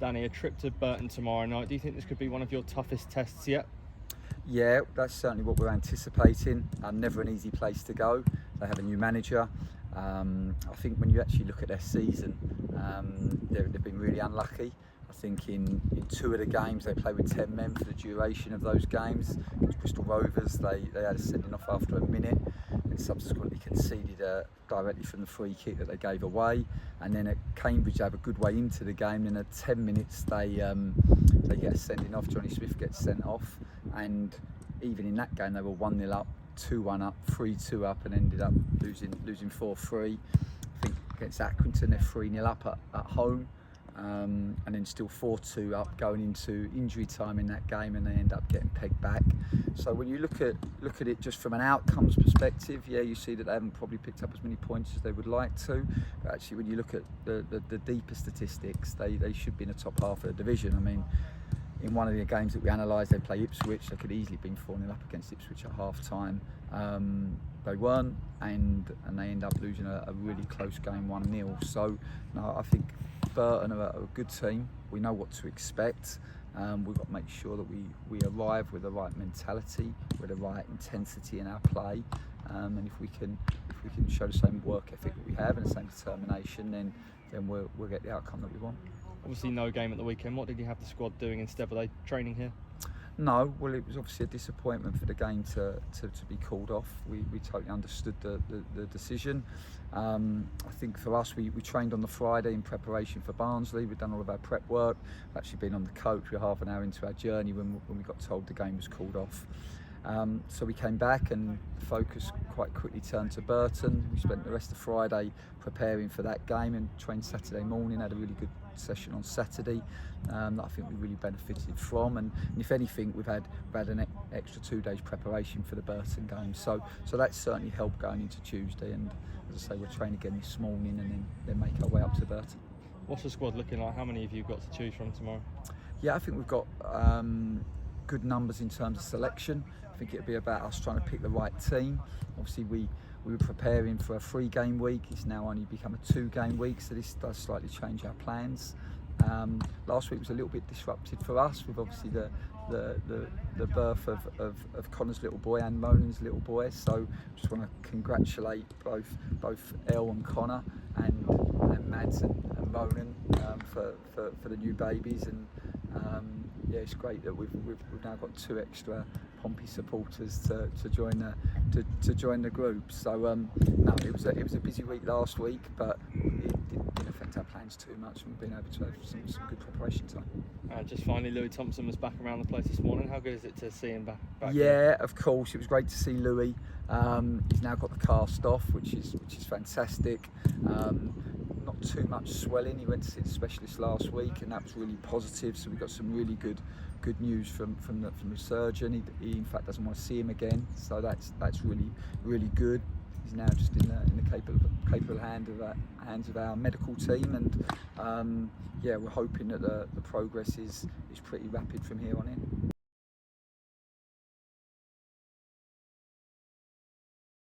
Danny, a trip to Burton tomorrow night. Do you think this could be one of your toughest tests yet? Yeah, that's certainly what we're anticipating. Never an easy place to go. They have a new manager. I think when you actually look at their season, they've been really unlucky. I think in two of the games they played with 10 men for the duration of those games. Against Bristol Rovers, they had a sending off after a minute and subsequently conceded directly from the free kick that they gave away. And then at Cambridge they have a good way into the game. And at 10 minutes they get a sending off. Johnny Smith gets sent off, and even in that game they were 1-0 up, 2-1 up, 3-2 up, and ended up losing 4-3. I think against Accrington they're 3-0 up at home. And then still 4-2 up going into injury time in that game, and they end up getting pegged back. So when you look at it just from an outcomes perspective, yeah, you see that they haven't probably picked up as many points as they would like to. But actually, when you look at the deeper statistics, they should be in the top half of the division. I mean, in one of the games that we analysed, they play Ipswich. They could easily have been 4-0 up against Ipswich at half time. They weren't, and they end up losing a really close game 1-0. So no, I think Burton are a good team. We know what to expect. We've got to make sure that we arrive with the right mentality, with the right intensity in our play, and if we can show the same work ethic that we have and the same determination, then we'll get the outcome that we want. Obviously no game at the weekend. What did you have the squad doing instead? Were they training here? No, well, it was obviously a disappointment for the game to be called off. We totally understood the decision. I think for us, we trained on the Friday in preparation for Barnsley. We'd done all of our prep work. We've actually been on the coach. We were half an hour into our journey when we got told the game was called off. So we came back, and the focus quite quickly turned to Burton. We spent the rest of Friday preparing for that game and trained Saturday morning, had a really good session on Saturday that I think we really benefited from, and if anything we've had an extra 2 days preparation for the Burton game, so that's certainly helped going into Tuesday. And as I say, we'll train again this morning and then make our way up to Burton. What's the squad looking like? How many have you got to choose from tomorrow? Yeah, I think we've got good numbers in terms of selection. I think it'll be about us trying to pick the right team. Obviously we were preparing for a 3-game week. It's now only become a 2-game week, so this does slightly change our plans. Last week was a little bit disrupted for us with obviously the birth of Connor's little boy and Monan's little boy. So just want to congratulate both Elle and Connor and Mads and Monan for the new babies. And yeah, it's great that we've now got 2 extra Pompey supporters to join the group. So no, it was a busy week last week, but it didn't affect our plans too much, and we've been able to have some good preparation time. Just finally, Louis Thompson was back around the place this morning. How good is it to see him back Yeah, here? of course, it was great to see Louis. He's now got the cast off, which is fantastic. Not too much swelling. He went to see the specialist last week, and that was really positive. So we got some really good news from the surgeon. He in fact doesn't want to see him again, so that's really good. He's now just in the capable hands of our medical team, and yeah, we're hoping that the progress is pretty rapid from here on in.